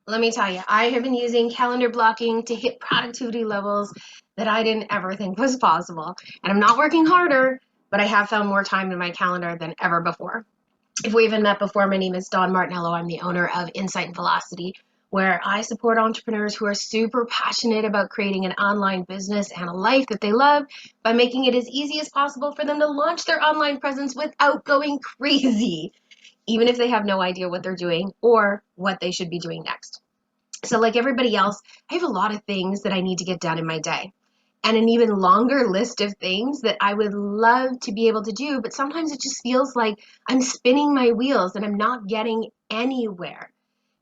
Let me tell you, I have been using calendar blocking to hit productivity levels that I didn't ever think was possible. And I'm not working harder, but I have found more time in my calendar than ever before. If we haven't met before, my name is Dawn Martinello. I'm the owner of Insight and Velocity, where I support entrepreneurs who are super passionate about creating an online business and a life that they love by making it as easy as possible for them to launch their online presence without going crazy, even if they have no idea what they're doing or what they should be doing next. So, like everybody else, I have a lot of things that I need to get done in my day, and an even longer list of things that I would love to be able to do, but sometimes it just feels like I'm spinning my wheels and I'm not getting anywhere.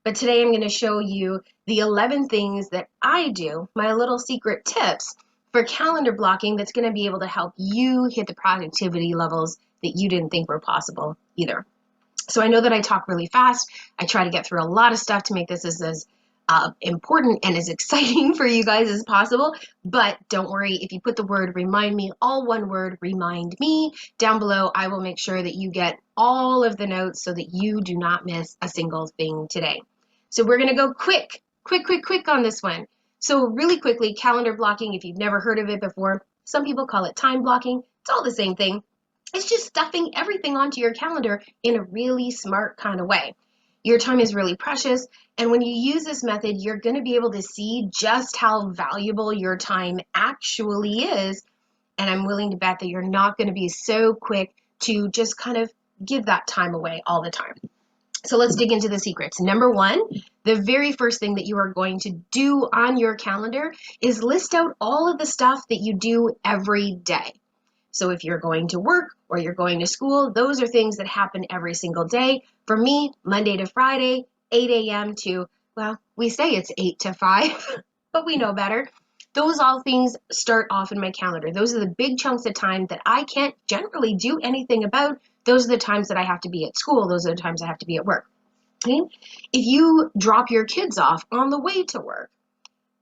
But today I'm going to show you the 11 things that I do, my little secret tips for calendar blocking that's going to be able to help you hit the productivity levels that you didn't think were possible either. So I know that I talk really fast. I try to get through a lot of stuff to make this as important and as exciting for you guys as possible. But don't worry, if you put the word remind me, all one word, remind me, down below, I will make sure that you get all of the notes so that you do not miss a single thing today. So we're going to go quick on this one. So really quickly, calendar blocking, if you've never heard of it before, some people call it time blocking. It's all the same thing. It's just stuffing everything onto your calendar in a really smart kind of way. Your time is really precious, and when you use this method, you're going to be able to see just how valuable your time actually is. And I'm willing to bet that you're not going to be so quick to just kind of give that time away all the time. So let's dig into the secrets. Number one, the very first thing that you are going to do on your calendar is list out all of the stuff that you do every day. So if you're going to work or you're going to school, those are things that happen every single day. For me, Monday to Friday, 8 a.m. to, well, we say it's 8 to 5, but we know better. Those all things start off in my calendar. Those are the big chunks of time that I can't generally do anything about. Those are the times that I have to be at school. Those are the times I have to be at work. Okay? If you drop your kids off on the way to work,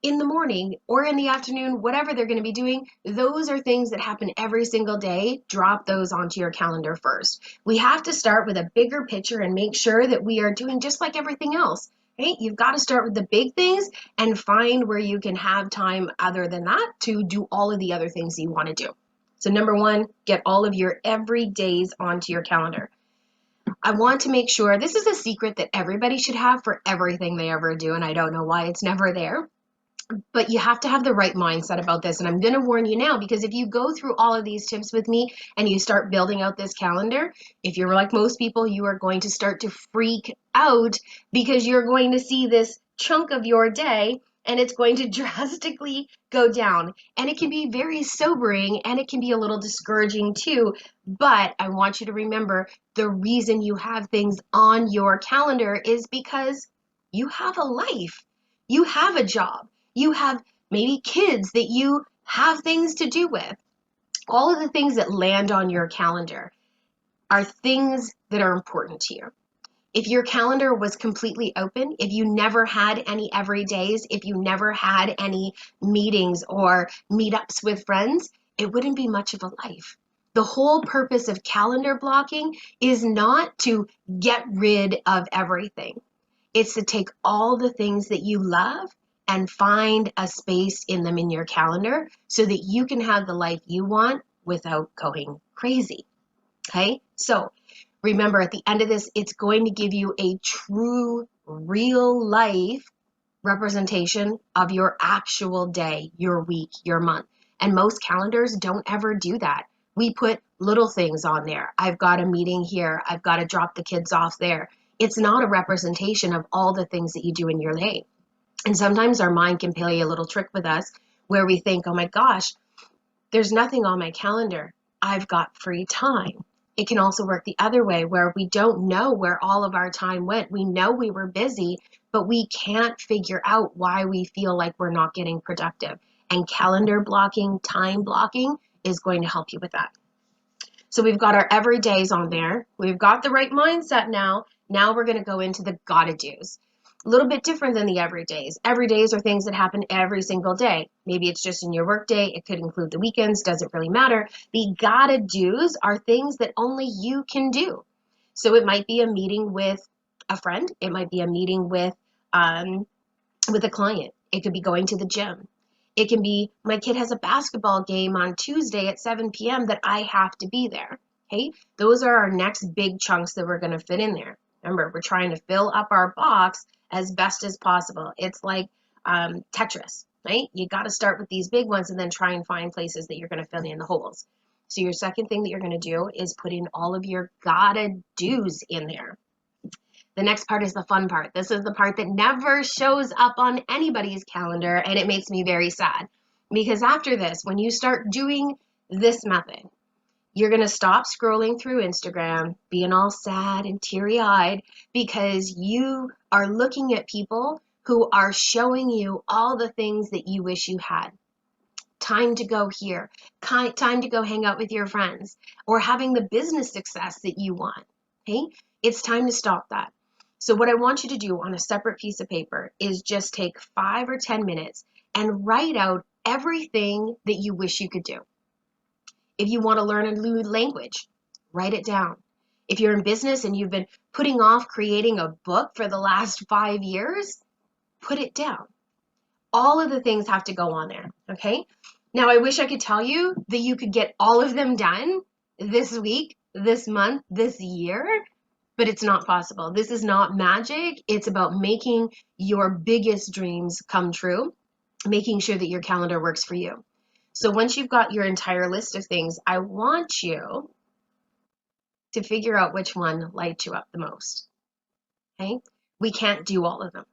in the morning or in the afternoon, whatever they're going to be doing, those are things that happen every single day. Drop those onto your calendar first. We have to start with a bigger picture and make sure that we are doing just like everything else. Right? You've got to start with the big things and find where you can have time other than that to do all of the other things you want to do. So number one, get all of your everydays onto your calendar. I want to make sure this is a secret that everybody should have for everything they ever do, and I don't know why it's never there. But you have to have the right mindset about this. And I'm going to warn you now, because if you go through all of these tips with me and you start building out this calendar, if you're like most people, you are going to start to freak out because you're going to see this chunk of your day and it's going to drastically go down. And it can be very sobering and it can be a little discouraging too. But I want you to remember the reason you have things on your calendar is because you have a life, you have a job. You have maybe kids that you have things to do with. All of the things that land on your calendar are things that are important to you. If your calendar was completely open, if you never had any everydays, if you never had any meetings or meetups with friends, it wouldn't be much of a life. The whole purpose of calendar blocking is not to get rid of everything. It's to take all the things that you love and find a space in them in your calendar so that you can have the life you want without going crazy. Okay? So remember, at the end of this, it's going to give you a true, real life representation of your actual day, your week, your month. And most calendars don't ever do that. We put little things on there. I've got a meeting here. I've got to drop the kids off there. It's not a representation of all the things that you do in your day. And sometimes our mind can play a little trick with us where we think, oh my gosh, there's nothing on my calendar. I've got free time. It can also work the other way where we don't know where all of our time went. We know we were busy, but we can't figure out why we feel like we're not getting productive. And calendar blocking, time blocking is going to help you with that. So we've got our everydays on there. We've got the right mindset now. Now we're going to go into the gotta do's. A little bit different than the everydays. Everydays are things that happen every single day. Maybe it's just in your work day. It could include the weekends. Doesn't really matter. The gotta do's are things that only you can do. So it might be a meeting with a friend. It might be a meeting with with a client. It could be going to the gym. It can be my kid has a basketball game on Tuesday at 7 p.m. that I have to be there. Okay, those are our next big chunks that we're going to fit in there. Remember, we're trying to fill up our box as best as possible. It's like Tetris, right? You got to start with these big ones and then try and find places that you're going to fill in the holes. So your second thing that you're going to do is put in all of your gotta do's in there. The next part is the fun part. This is the part that never shows up on anybody's calendar, and it makes me very sad. Because after this, when you start doing this method, you're going to stop scrolling through Instagram, being all sad and teary-eyed, because you are looking at people who are showing you all the things that you wish you had. Time to go here, time to go hang out with your friends, or having the business success that you want. Okay? It's time to stop that. So what I want you to do on a separate piece of paper is just take 5 or 10 minutes and write out everything that you wish you could do. If you want to learn a new language, write it down. If you're in business and you've been putting off creating a book for the last 5 years, put it down. All of the things have to go on there, okay? Now, I wish I could tell you that you could get all of them done this week, this month, this year, but it's not possible. This is not magic. It's about making your biggest dreams come true, making sure that your calendar works for you. So once you've got your entire list of things, I want you to figure out which one lights you up the most, okay? We can't do all of them,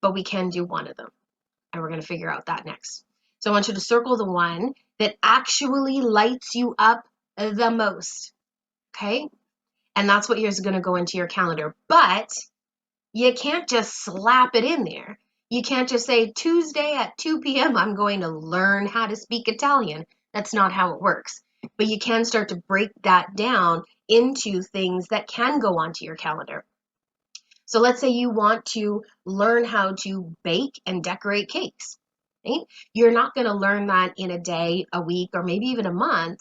but we can do one of them. And we're going to figure out that next. So I want you to circle the one that actually lights you up the most, okay? And that's what is going to go into your calendar. But you can't just slap it in there. You can't just say, Tuesday at 2 p.m., I'm going to learn how to speak Italian. That's not how it works. But you can start to break that down into things that can go onto your calendar. So let's say you want to learn how to bake and decorate cakes. Right? You're not going to learn that in a day, a week, or maybe even a month.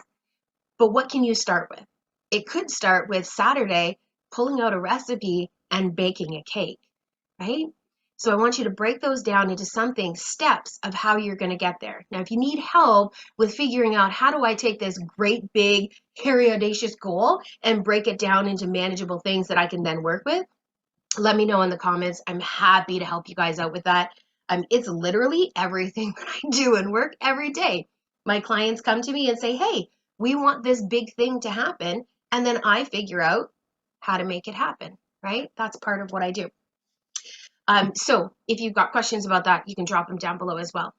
But what can you start with? It could start with Saturday pulling out a recipe and baking a cake, right? So I want you to break those down into steps of how you're going to get there. Now, if you need help with figuring out how do I take this great, big, hairy, audacious goal and break it down into manageable things that I can then work with, let me know in the comments. I'm happy to help you guys out with that. It's literally everything that I do and work every day. My clients come to me and say, hey, we want this big thing to happen. And then I figure out how to make it happen, right? That's part of what I do. So if you've got questions about that, you can drop them down below as well.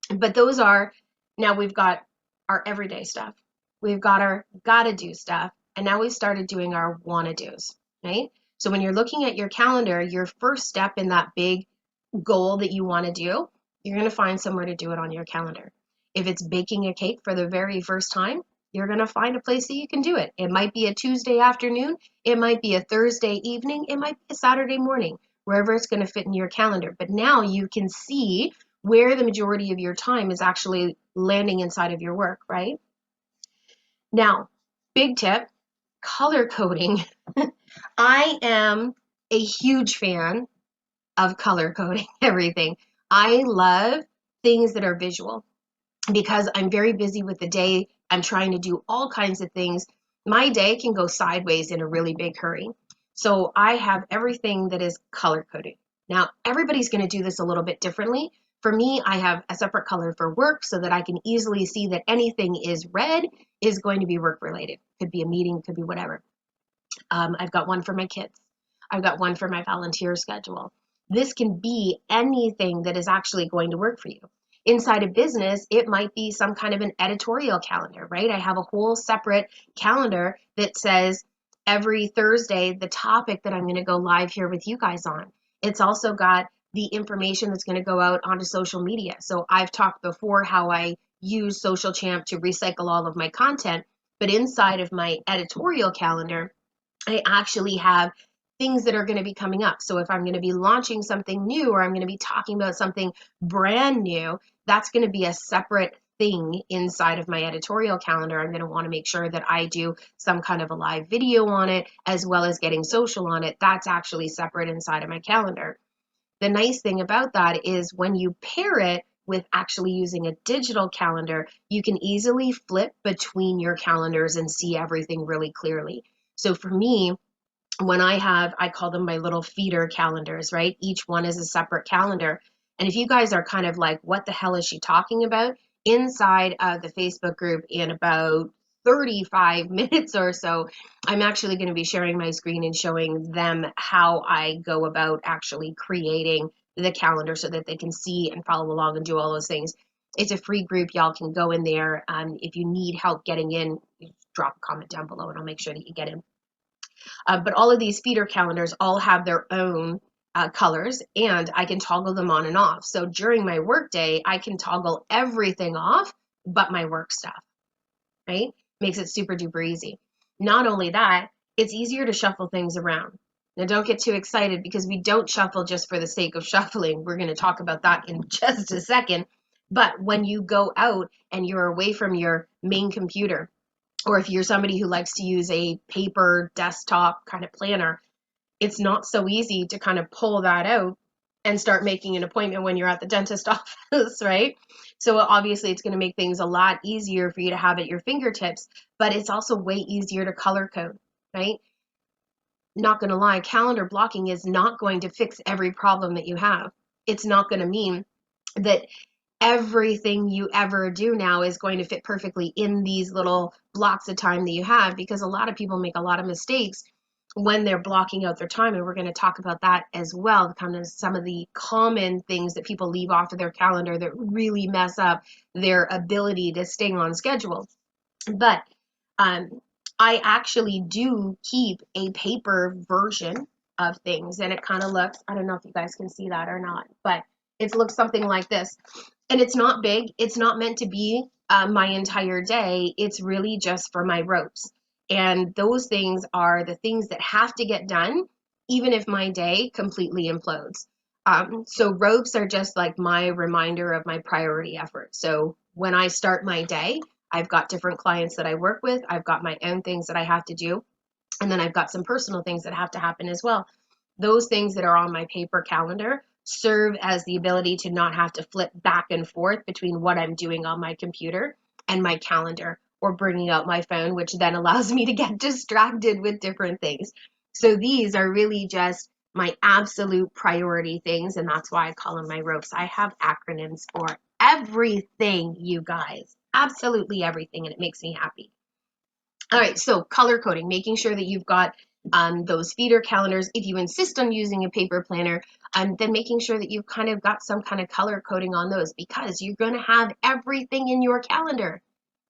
But those are, now we've got our everyday stuff. We've got our gotta do stuff. And now we've started doing our wanna do's, right? So when you're looking at your calendar, your first step in that big goal that you want to do, you're going to find somewhere to do it on your calendar. If it's baking a cake for the very first time, you're going to find a place that you can do it. It might be a Tuesday afternoon, it might be a Thursday evening, it might be a Saturday morning, wherever it's going to fit in your calendar. But now you can see where the majority of your time is actually landing inside of your work, right? Now, big tip, color coding. I am a huge fan of color coding everything. I love things that are visual because I'm very busy with the day. I'm trying to do all kinds of things. My day can go sideways in a really big hurry. So I have everything that is color coded. Now, everybody's going to do this a little bit differently. For me, I have a separate color for work so that I can easily see that anything is red is going to be work related. Could be a meeting, could be whatever. I've got one for my kids. I've got one for my volunteer schedule. This can be anything that is actually going to work for you. Inside a business, it might be some kind of an editorial calendar, right? I have a whole separate calendar that says every Thursday, the topic that I'm going to go live here with you guys on. It's also got the information that's going to go out onto social media. So I've talked before how I use Social Champ to recycle all of my content, but inside of my editorial calendar, I actually have things that are going to be coming up. So if I'm going to be launching something new or I'm going to be talking about something brand new, that's going to be a separate thing inside of my editorial calendar. I'm going to want to make sure that I do some kind of a live video on it as well as getting social on it. That's actually separate inside of my calendar. the nice thing about that is when you pair it with actually using a digital calendar, you can easily flip between your calendars and see everything really clearly. So for me, when I call them my little feeder calendars, right? Each one is a separate calendar. And if you guys are kind of like, what the hell is she talking about? Inside of the Facebook group in about 35 minutes or so, I'm actually going to be sharing my screen and showing them how I go about actually creating the calendar so that they can see and follow along and do all those things. It's a free group. Y'all can go in there. If you need help getting in, drop a comment down below and I'll make sure that you get in. But all of these feeder calendars all have their own colors, and I can toggle them on and off. So during my work day, I can toggle everything off but my work stuff, right? Makes it super duper easy. Not only that, it's easier to shuffle things around. Now, don't get too excited because we don't shuffle just for the sake of shuffling. We're going to talk about that in just a second. But when you go out and you're away from your main computer, or if you're somebody who likes to use a paper desktop kind of planner, it's not so easy to kind of pull that out and start making an appointment when you're at the dentist office, right? So obviously it's going to make things a lot easier for you to have at your fingertips, but it's also way easier to color code, right? Not going to lie, calendar blocking is not going to fix every problem that you have. It's not going to mean that everything you ever do now is going to fit perfectly in these little blocks of time that you have, because a lot of people make a lot of mistakes when they're blocking out their time, and we're going to talk about that as well, kind of some of the common things that people leave off of their calendar that really mess up their ability to stay on schedule. But I actually do keep a paper version of things, and it kind of looks, I don't know if you guys can see that or not, but it looks something like this. And it's not big. It's not meant to be my entire day. It's really just for my ropes. And those things are the things that have to get done, even if my day completely implodes. So ropes are just like my reminder of my priority effort. So when I start my day, I've got different clients that I work with. I've got my own things that I have to do. And then I've got some personal things that have to happen as well. Those things that are on my paper calendar serve as the ability to not have to flip back and forth between what I'm doing on my computer and my calendar, or bringing out my phone, which then allows me to get distracted with different things. So these are really just my absolute priority things, and that's why I call them my ropes. I have acronyms for everything, you guys, absolutely everything, and it makes me happy. All right, so color coding, making sure that you've got those feeder calendars. If you insist on using a paper planner, then making sure that you've kind of got some kind of color coding on those, because you're going to have everything in your calendar,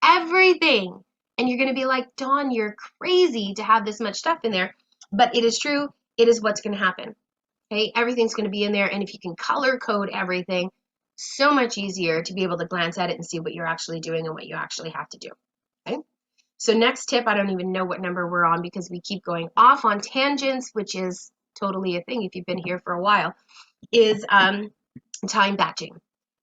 everything. And you're going to be like, Dawn, you're crazy to have this much stuff in there. But it is true. It is what's going to happen. Okay, everything's going to be in there. And if you can color code everything, so much easier to be able to glance at it and see what you're actually doing and what you actually have to do. Okay. So next tip, I don't even know what number we're on because we keep going off on tangents, which is totally a thing if you've been here for a while, is time batching.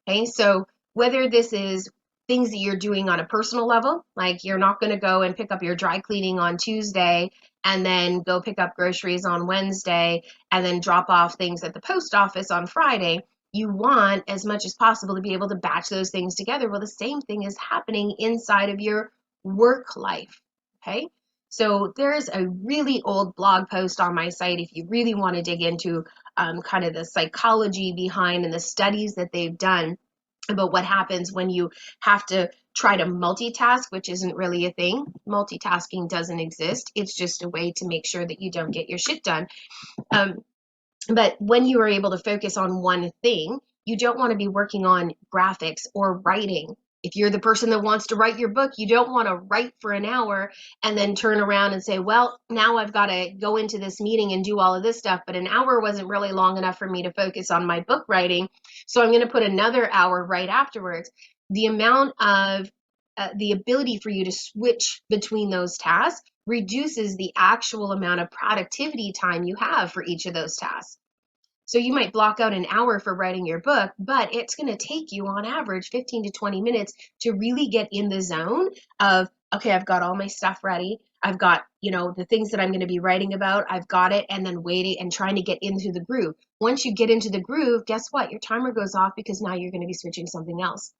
Okay, so whether this is things that you're doing on a personal level, like you're not going to go and pick up your dry cleaning on Tuesday and then go pick up groceries on Wednesday and then drop off things at the post office on Friday. You want as much as possible to be able to batch those things together. Well, the same thing is happening inside of your work life. Okay, so there's a really old blog post on my site if you really want to dig into kind of the psychology behind and the studies that they've done about what happens when you have to try to multitask, which isn't really a thing. Multitasking doesn't exist. It's just a way to make sure that you don't get your shit done. But when you are able to focus on one thing, you don't want to be working on graphics or writing. If you're the person that wants to write your book, you don't want to write for an hour and then turn around and say, well, now I've got to go into this meeting and do all of this stuff, but an hour wasn't really long enough for me to focus on my book writing, so I'm going to put another hour right afterwards. The amount of the ability for you to switch between those tasks reduces the actual amount of productivity time you have for each of those tasks. So you might block out an hour for writing your book, but it's going to take you on average 15 to 20 minutes to really get in the zone of, okay, I've got all my stuff ready. I've got, the things that I'm going to be writing about, I've got it, and then waiting and trying to get into the groove. Once you get into the groove, guess what? Your timer goes off because now you're going to be switching something else.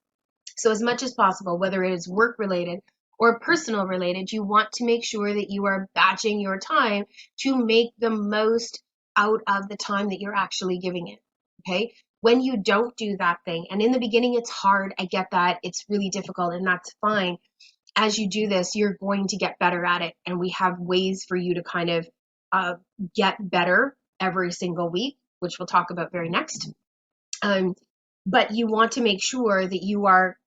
So as much as possible, whether it is work related or personal related, you want to make sure that you are batching your time to make the most out of the time that you're actually giving it. Okay. When you don't do that thing, and in the beginning it's hard, I get that, it's really difficult, and that's fine. As you do this, you're going to get better at it, and we have ways for you to kind of get better every single week, which we'll talk about very next. But you want to make sure that you are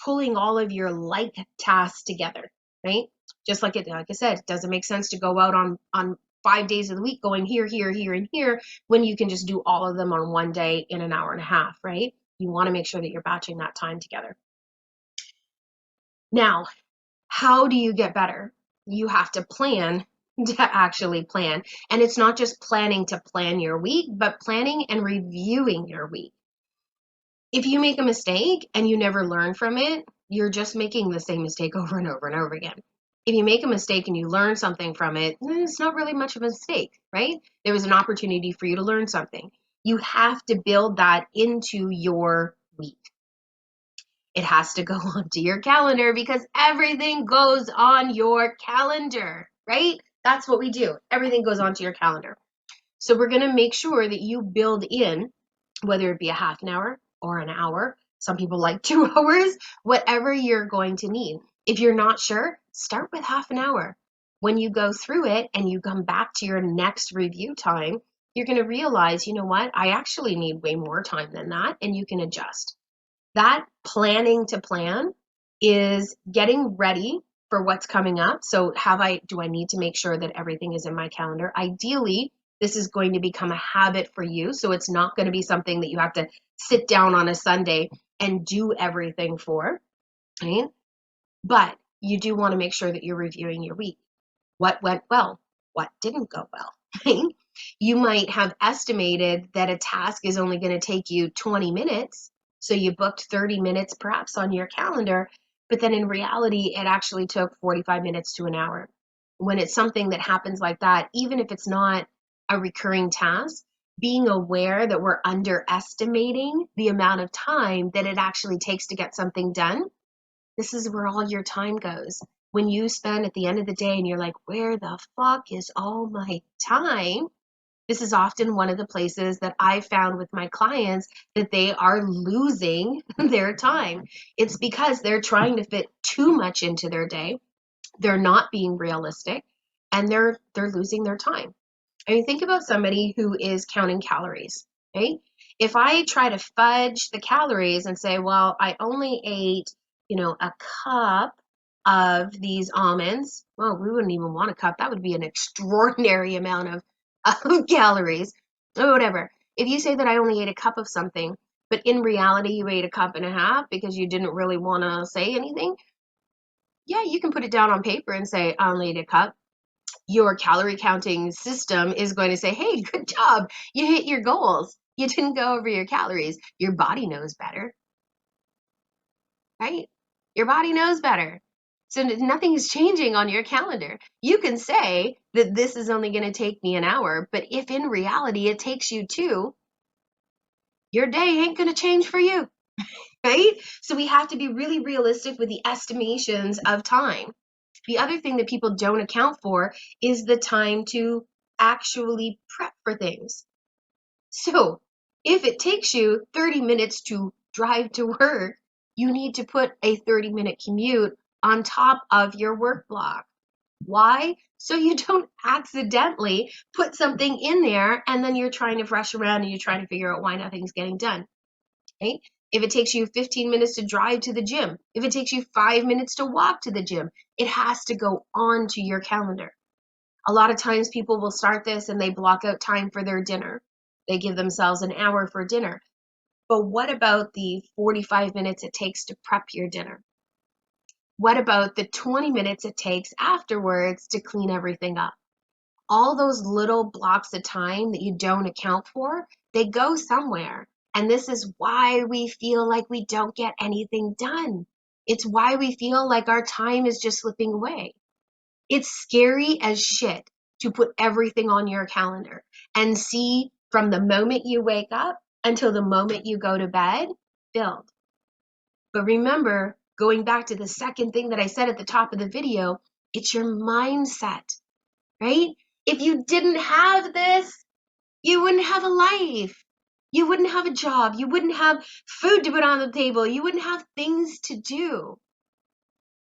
pulling all of your like tasks together, right? Just like I said, it doesn't make sense to go out on 5 days of the week going here, here, here, and here when you can just do all of them on one day in an hour and a half, right? You want to make sure that you're batching that time together. Now, how do you get better? You have to plan to actually plan. And it's not just planning to plan your week, but planning and reviewing your week. If you make a mistake and you never learn from it, you're just making the same mistake over and over and over again. If you make a mistake and you learn something from it, it's not really much of a mistake, right? There was an opportunity for you to learn something. You have to build that into your week. It has to go onto your calendar because everything goes on your calendar, right? That's what we do. Everything goes onto your calendar. So we're going to make sure that you build in, whether it be a half an hour or an hour. Some people like 2 hours, whatever you're going to need. If you're not sure, start with half an hour. When you go through it and you come back to your next review time, you're going to realize, you know what? I actually need way more time than that, and you can adjust. That planning to plan is getting ready for what's coming up. So do I need to make sure that everything is in my calendar? Ideally, this is going to become a habit for you. So it's not going to be something that you have to sit down on a Sunday and do everything for, right? But you do want to make sure that you're reviewing your week. What went well? What didn't go well? Right? You might have estimated that a task is only going to take you 20 minutes. So you booked 30 minutes perhaps on your calendar, but then in reality, it actually took 45 minutes to an hour. When it's something that happens like that, even if it's not a recurring task, being aware that we're underestimating the amount of time that it actually takes to get something done, this is where all your time goes. When you spend at the end of the day and you're like, where the fuck is all my time? This is often one of the places that I found with my clients that they are losing their time. It's because they're trying to fit too much into their day. They're not being realistic, and they're losing their time. I mean, think about somebody who is counting calories, right? If I try to fudge the calories and say, well, I only ate, a cup of these almonds, well, we wouldn't even want a cup. That would be an extraordinary amount of calories or whatever. If you say that I only ate a cup of something, but in reality you ate a cup and a half because you didn't really want to say anything, yeah, you can put it down on paper and say, I only ate a cup. Your calorie counting system is going to say, hey, good job. You hit your goals. You didn't go over your calories. Your body knows better, right? Your body knows better. So nothing is changing on your calendar. You can say that this is only going to take me an hour, but if in reality it takes you 2, your day ain't going to change for you, right? So we have to be really realistic with the estimations of time. The other thing that people don't account for is the time to actually prep for things. So if it takes you 30 minutes to drive to work, you need to put a 30-minute commute on top of your work block. Why? So you don't accidentally put something in there and then you're trying to rush around and you're trying to figure out why nothing's getting done. Right? If it takes you 15 minutes to drive to the gym, if it takes you 5 minutes to walk to the gym, it has to go onto your calendar. A lot of times people will start this and they block out time for their dinner. They give themselves an hour for dinner. But what about the 45 minutes it takes to prep your dinner? What about the 20 minutes it takes afterwards to clean everything up? All those little blocks of time that you don't account for, they go somewhere. And this is why we feel like we don't get anything done. It's why we feel like our time is just slipping away. It's scary as shit to put everything on your calendar and see from the moment you wake up until the moment you go to bed filled. But remember, going back to the second thing that I said at the top of the video, it's your mindset, right? If you didn't have this, you wouldn't have a life. You wouldn't have a job. You wouldn't have food to put on the table. You wouldn't have things to do.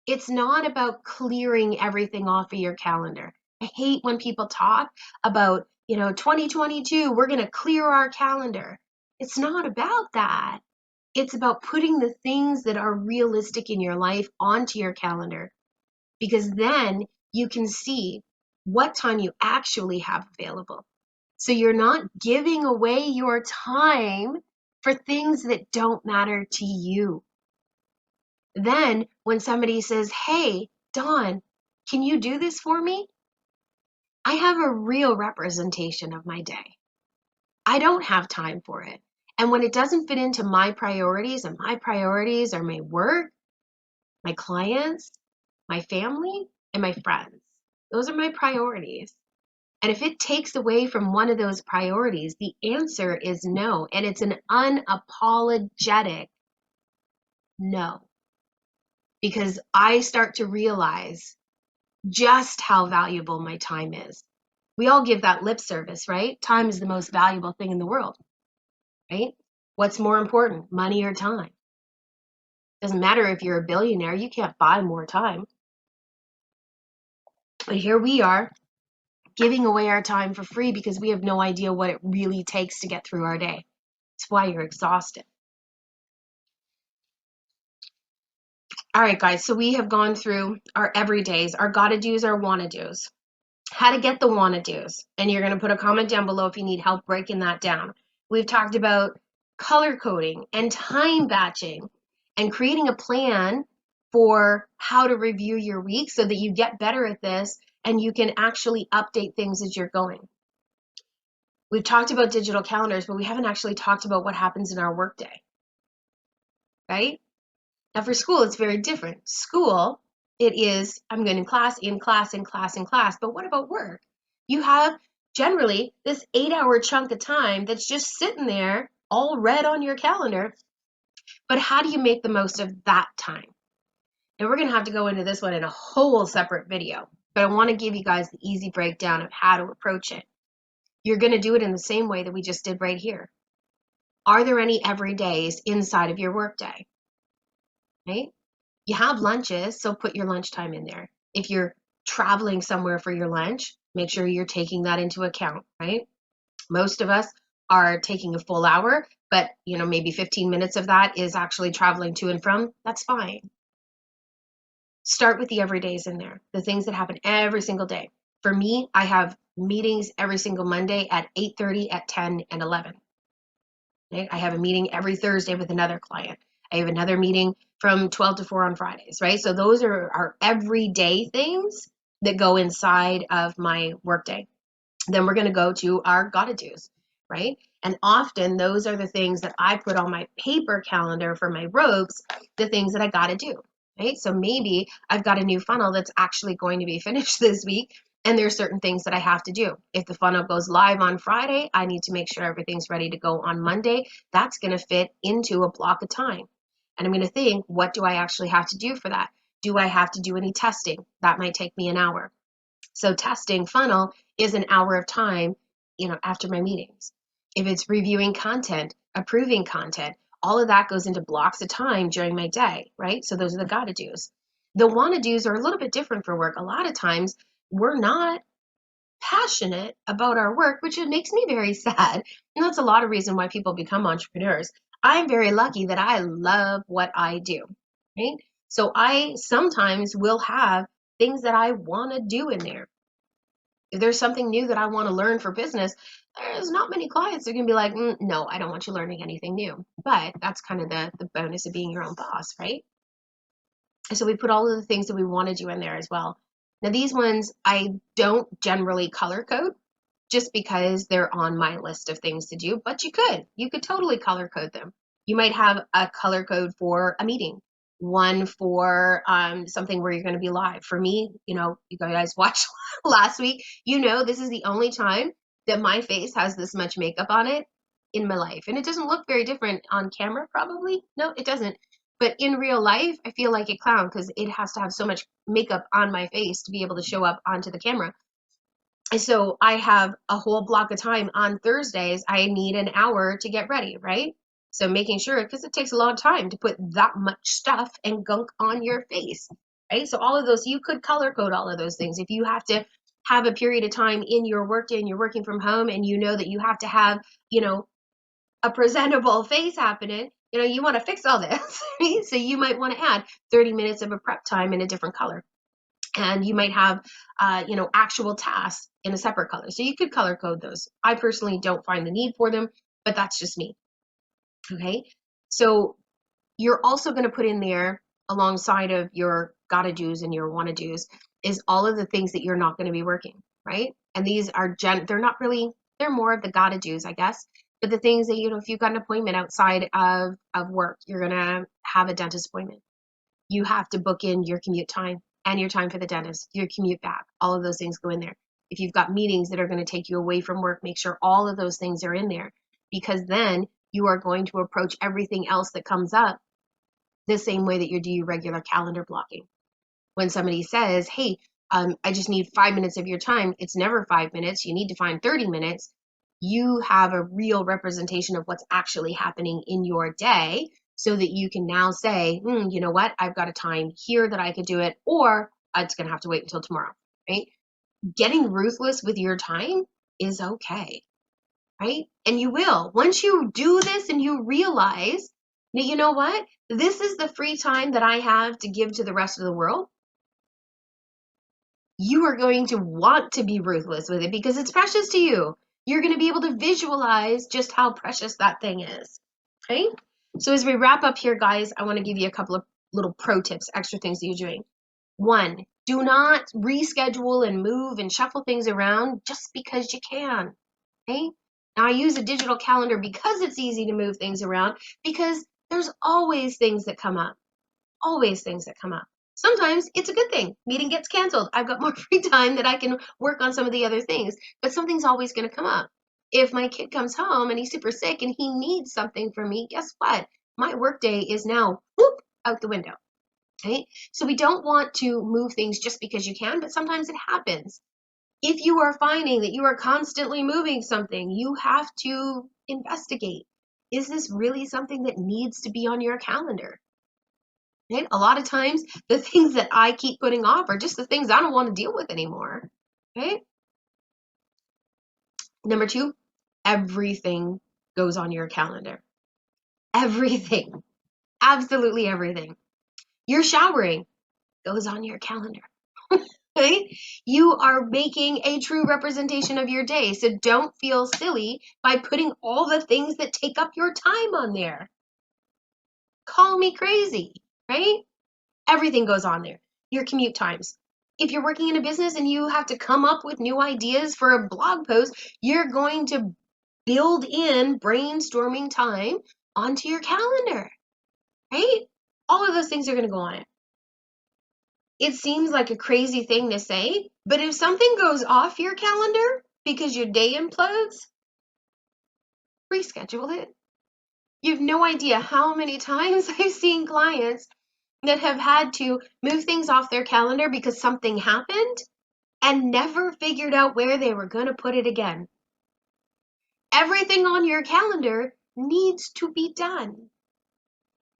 It's not about clearing everything off of your calendar. I hate when people talk about, 2022, we're going to clear our calendar. It's not about that. It's about putting the things that are realistic in your life onto your calendar, because then you can see what time you actually have available. So you're not giving away your time for things that don't matter to you. Then when somebody says, hey, Dawn, can you do this for me? I have a real representation of my day. I don't have time for it. And when it doesn't fit into my priorities, and my priorities are my work, my clients, my family, and my friends. Those are my priorities. And if it takes away from one of those priorities, the answer is no. And it's an unapologetic no. Because I start to realize just how valuable my time is. We all give that lip service, right? Time is the most valuable thing in the world, right? What's more important, money or time? Doesn't matter if you're a billionaire, you can't buy more time. But here we are giving away our time for free because we have no idea what it really takes to get through our day. It's why you're exhausted. All right, guys, so we have gone through our everydays, our gotta do's, our wanna do's. How to get the wanna do's. And you're going to put a comment down below if you need help breaking that down. We've talked about color coding and time batching and creating a plan for how to review your week so that you get better at this and you can actually update things as you're going. We've talked about digital calendars, but we haven't actually talked about what happens in our workday, right? Now for school, it's very different. School, it is, I'm going in class, in class, in class, in class. But what about work? You have generally this 8-hour chunk of time that's just sitting there all red on your calendar. But how do you make the most of that time? And we're going to have to go into this one in a whole separate video. But I want to give you guys the easy breakdown of how to approach it. You're going to do it in the same way that we just did right here. Are there any everydays inside of your workday? Right? You have lunches, so put your lunchtime in there. If you're traveling somewhere for your lunch, make sure you're taking that into account, right? Most of us are taking a full hour, but maybe 15 minutes of that is actually traveling to and from. That's fine. Start with the everydays in there, the things that happen every single day. For me, I have meetings every single Monday at 8:30, at 10, and 11. Right? I have a meeting every Thursday with another client. I have another meeting from 12 to 4 on Fridays, right? So those are our everyday things that go inside of my workday. Then we're going to go to our gotta do's, right? And often those are the things that I put on my paper calendar for my ropes, the things that I gotta do, right? So maybe I've got a new funnel that's actually going to be finished this week, and there's certain things that I have to do. If the funnel goes live on Friday, I need to make sure everything's ready to go on Monday. That's going to fit into a block of time. And I'm going to think, what do I actually have to do for that? Do I have to do any testing? That might take me an hour. So testing funnel is an hour of time, after my meetings. If it's reviewing content, approving content, all of that goes into blocks of time during my day, right? So those are the gotta do's. The wanna do's are a little bit different for work. A lot of times we're not passionate about our work, which makes me very sad. And that's a lot of reason why people become entrepreneurs. I'm very lucky that I love what I do, right? So I sometimes will have things that I want to do in there. If there's something new that I want to learn for business, there's not many clients that can be like, no, I don't want you learning anything new. But that's kind of the bonus of being your own boss, right? So we put all of the things that we want to do in there as well. Now these ones, I don't generally color code just because they're on my list of things to do, but you could totally color code them. You might have a color code for a meeting. one for something where you're going to be live. For me, you guys watched last week, this is the only time that my face has this much makeup on it in my life. And it doesn't look very different on camera, probably. No, it doesn't. But in real life, I feel like a clown because it has to have so much makeup on my face to be able to show up onto the camera. And so I have a whole block of time on Thursdays. I need an hour to get ready, right? So making sure, because it takes a long time to put that much stuff and gunk on your face, right? So all of those, you could color code all of those things. If you have to have a period of time in your workday and you're working from home and you know that you have to have, a presentable face happening, you want to fix all this, right? So you might want to add 30 minutes of a prep time in a different color. And you might have, actual tasks in a separate color. So you could color code those. I personally don't find the need for them, but that's just me. Okay. So you're also going to put in there alongside of your gotta do's and your wanna do's is all of the things that you're not going to be working, right? And these are they're not really, they're more of the gotta do's, I guess. But the things that, if you've got an appointment outside of work, you're going to have a dentist appointment. You have to book in your commute time and your time for the dentist, your commute back. All of those things go in there. If you've got meetings that are going to take you away from work, make sure all of those things are in there, because then you are going to approach everything else that comes up the same way that you do your regular calendar blocking. When somebody says, hey, I just need 5 minutes of your time, it's never 5 minutes. You need to find 30 minutes. You have a real representation of what's actually happening in your day, so that you can now say, you know what, I've got a time here that I could do it, or it's going to have to wait until tomorrow, right? Getting ruthless with your time is okay, right? And you will. Once you do this and you realize that, you know what, this is the free time that I have to give to the rest of the world, you are going to want to be ruthless with it because it's precious to you. You're going to be able to visualize just how precious that thing is. Okay? So as we wrap up here, guys, I want to give you a couple of little pro tips, extra things that you're doing. One, do not reschedule and move and shuffle things around just because you can. Okay? Now, I use a digital calendar because it's easy to move things around, because there's always things that come up. Always things that come up. Sometimes it's a good thing. Meeting gets canceled. I've got more free time that I can work on some of the other things, but something's always going to come up. If my kid comes home and he's super sick and he needs something from me, guess what? My workday is now whoop, out the window. Right? So we don't want to move things just because you can, but sometimes it happens. If you are finding that you are constantly moving something, you have to investigate. Is this really something that needs to be on your calendar? Right? A lot of times, the things that I keep putting off are just the things I don't want to deal with anymore. Right? Number two, everything goes on your calendar. Everything. Absolutely everything. You're showering goes on your calendar. Right? You are making a true representation of your day. So don't feel silly by putting all the things that take up your time on there. Call me crazy, right? Everything goes on there. Your commute times. If you're working in a business and you have to come up with new ideas for a blog post, you're going to build in brainstorming time onto your calendar, right? All of those things are going to go on it. It seems like a crazy thing to say, but if something goes off your calendar because your day implodes, reschedule it. You have no idea how many times I've seen clients that have had to move things off their calendar because something happened and never figured out where they were going to put it again. Everything on your calendar needs to be done.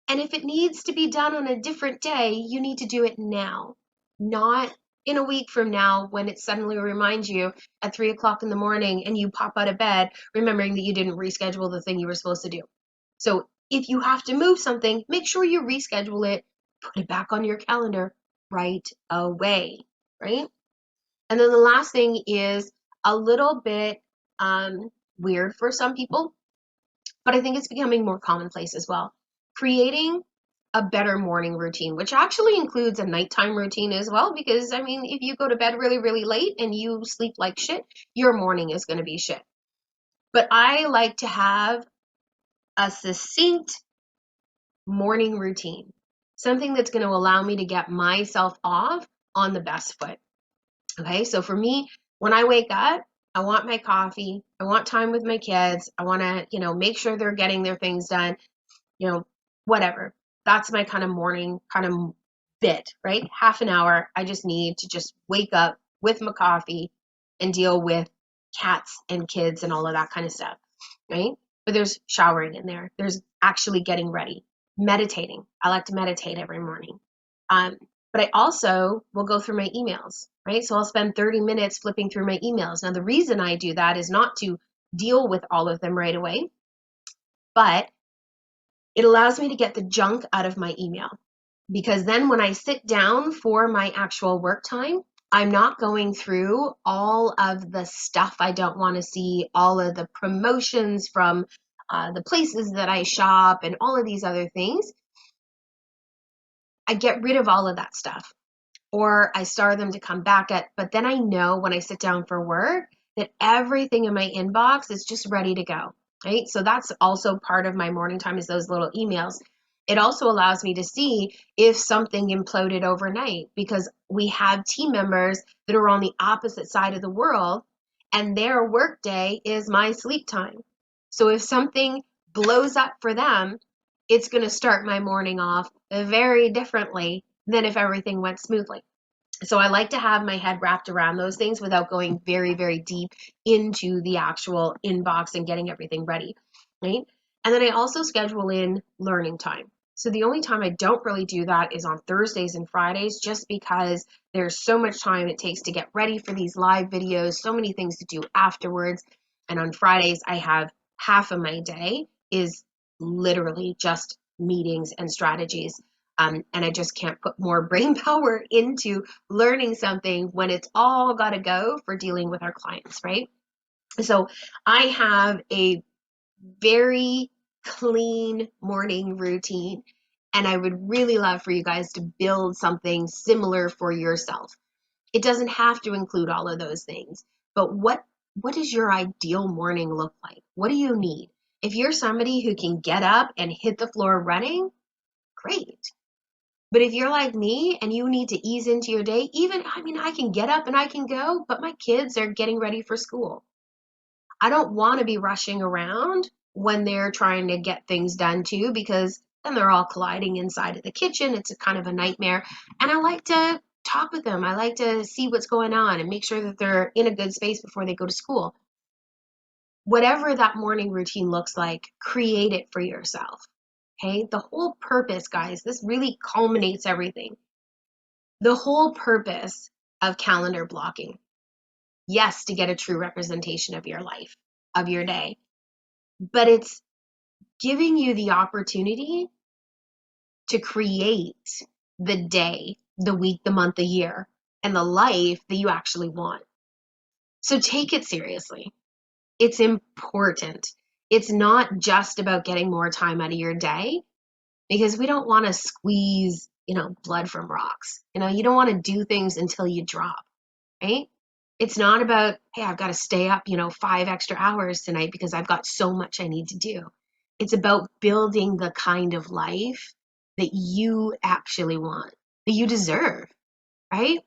And if it needs to be done on a different day, you need to do it now, not in a week from now when it suddenly reminds you at 3 o'clock in the morning and you pop out of bed remembering that you didn't reschedule the thing you were supposed to do. So if you have to move something, make sure you reschedule it, put it back on your calendar right away, right? And then the last thing is a little bit weird for some people, but I think it's becoming more commonplace as well. Creating a better morning routine, which actually includes a nighttime routine as well, because I mean, if you go to bed really, really late and you sleep like shit, your morning is going to be shit. But I like to have a succinct morning routine. something that's going to allow me to get myself off on the best foot. Okay, so for me, when I wake up, I want my coffee, I want time with my kids, I want to, make sure they're getting their things done, whatever. That's my kind of morning kind of bit, right? Half an hour. I just need to just wake up with my coffee and deal with cats and kids and all of that kind of stuff, right? But there's showering in there. There's actually getting ready, meditating. I like to meditate every morning. Um, but I also will go through my emails, right? So I'll spend 30 minutes flipping through my emails. Now, the reason I do that is not to deal with all of them right away, but it allows me to get the junk out of my email, because then when I sit down for my actual work time, I'm not going through all of the stuff I don't want to see, all of the promotions from the places that I shop and all of these other things. I get rid of all of that stuff, or I star them to come back at, but then I know when I sit down for work that everything in my inbox is just ready to go, right? So that's also part of my morning time, is those little emails. It also allows me to see if something imploded overnight, because we have team members that are on the opposite side of the world and their work day is my sleep time. So if something blows up for them, it's going to start my morning off very differently than if everything went smoothly. So I like to have my head wrapped around those things without going very, very deep into the actual inbox and getting everything ready, right? And then I also schedule in learning time. So the only time I don't really do that is on Thursdays and Fridays, just because there's so much time it takes to get ready for these live videos, so many things to do afterwards. And on Fridays, I have half of my day is literally just meetings and strategies. And I just can't put more brain power into learning something when it's all got to go for dealing with our clients, right? So I have a very clean morning routine, and I would really love for you guys to build something similar for yourself. It doesn't have to include all of those things, but what does your ideal morning look like? What do you need? If you're somebody who can get up and hit the floor running, great. But if you're like me and you need to ease into your day, I can get up and I can go, but my kids are getting ready for school. I don't want to be rushing around when they're trying to get things done too, because then they're all colliding inside of the kitchen. It's a kind of a nightmare. And I like to talk with them. I like to see what's going on and make sure that they're in a good space before they go to school. Whatever that morning routine looks like, create it for yourself. Okay? The whole purpose, guys, this really culminates everything. The whole purpose of calendar blocking, yes, to get a true representation of your life, of your day, but it's giving you the opportunity to create the day, the week, the month, the year, and the life that you actually want. So take it seriously. It's important. It's not just about getting more time out of your day, because we don't want to squeeze, blood from rocks. You don't want to do things until you drop, right? It's not about, hey, I've got to stay up, 5 extra hours tonight because I've got so much I need to do. It's about building the kind of life that you actually want, that you deserve, right?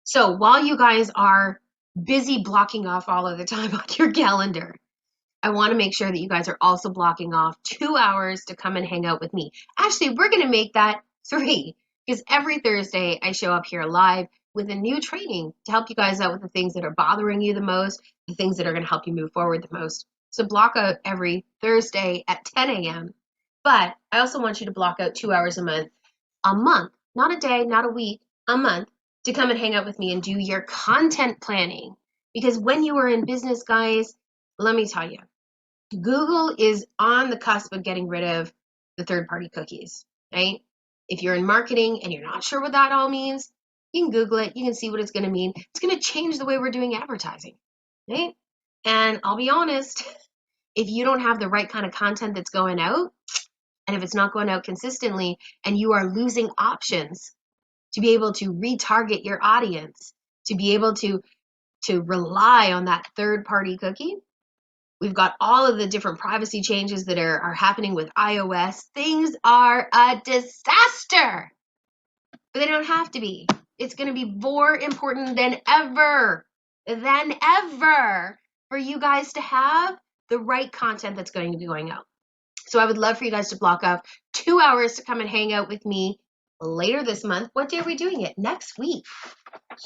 So while you guys are busy blocking off all of the time on your calendar, I want to make sure that you guys are also blocking off 2 hours to come and hang out with me. Actually, we're going to make that 3, because every Thursday I show up here live with a new training to help you guys out with the things that are bothering you the most, the things that are going to help you move forward the most. So block out every Thursday at 10 a.m. But I also want you to block out 2 hours a month, not a day, not a week, a month, to come and hang out with me and do your content planning. Because when you are in business, guys, let me tell you, Google is on the cusp of getting rid of the third-party cookies, right? If you're in marketing and you're not sure what that all means, you can Google it. You can see what it's going to mean. It's going to change the way we're doing advertising, right? And I'll be honest, if you don't have the right kind of content that's going out, and if it's not going out consistently, and you are losing options to be able to retarget your audience, to be able to rely on that third-party cookie, We've got all of the different privacy changes that are happening with iOS. Things are a disaster, but they don't have to be. It's going to be more important than ever for you guys to have the right content that's going to be going out. So I would love for you guys to block off 2 hours to come and hang out with me later this month. What day are we doing it? Next week.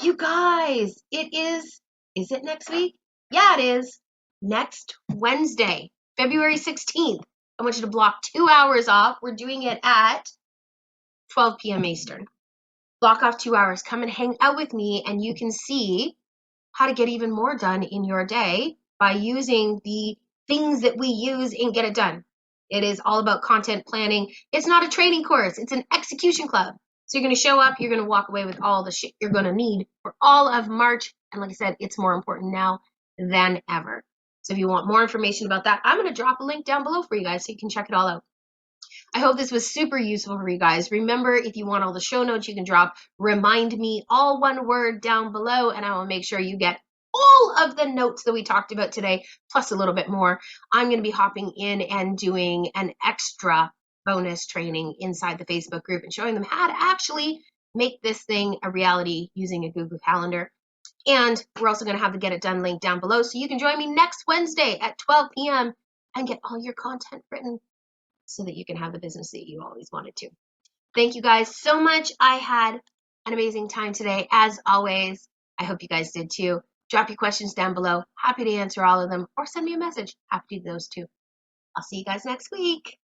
You guys, is it next week? Yeah, it is. Next Wednesday, February 16th. I want you to block 2 hours off. We're doing it at 12 p.m. Eastern. Block off 2 hours. Come and hang out with me, and you can see how to get even more done in your day by using the things that we use in Get It Done. It is all about content planning. It's not a training course. It's an execution club. So you're going to show up. You're going to walk away with all the shit you're going to need for all of March. And like I said, it's more important now than ever. So if you want more information about that, I'm going to drop a link down below for you guys so you can check it all out. I hope this was super useful for you guys. Remember, if you want all the show notes, you can drop "remind me," all one word, down below, and I will make sure you get all of the notes that we talked about today, plus a little bit more. I'm going to be hopping in and doing an extra bonus training inside the Facebook group and showing them how to actually make this thing a reality using a Google Calendar. And we're also going to have the Get It Done link down below, so you can join me next Wednesday at 12 p.m. and get all your content written so that you can have the business that you always wanted to. Thank you guys so much. I had an amazing time today, as always. I hope you guys did too. Drop your questions down below. Happy to answer all of them, or send me a message. Happy to do those too. I'll see you guys next week.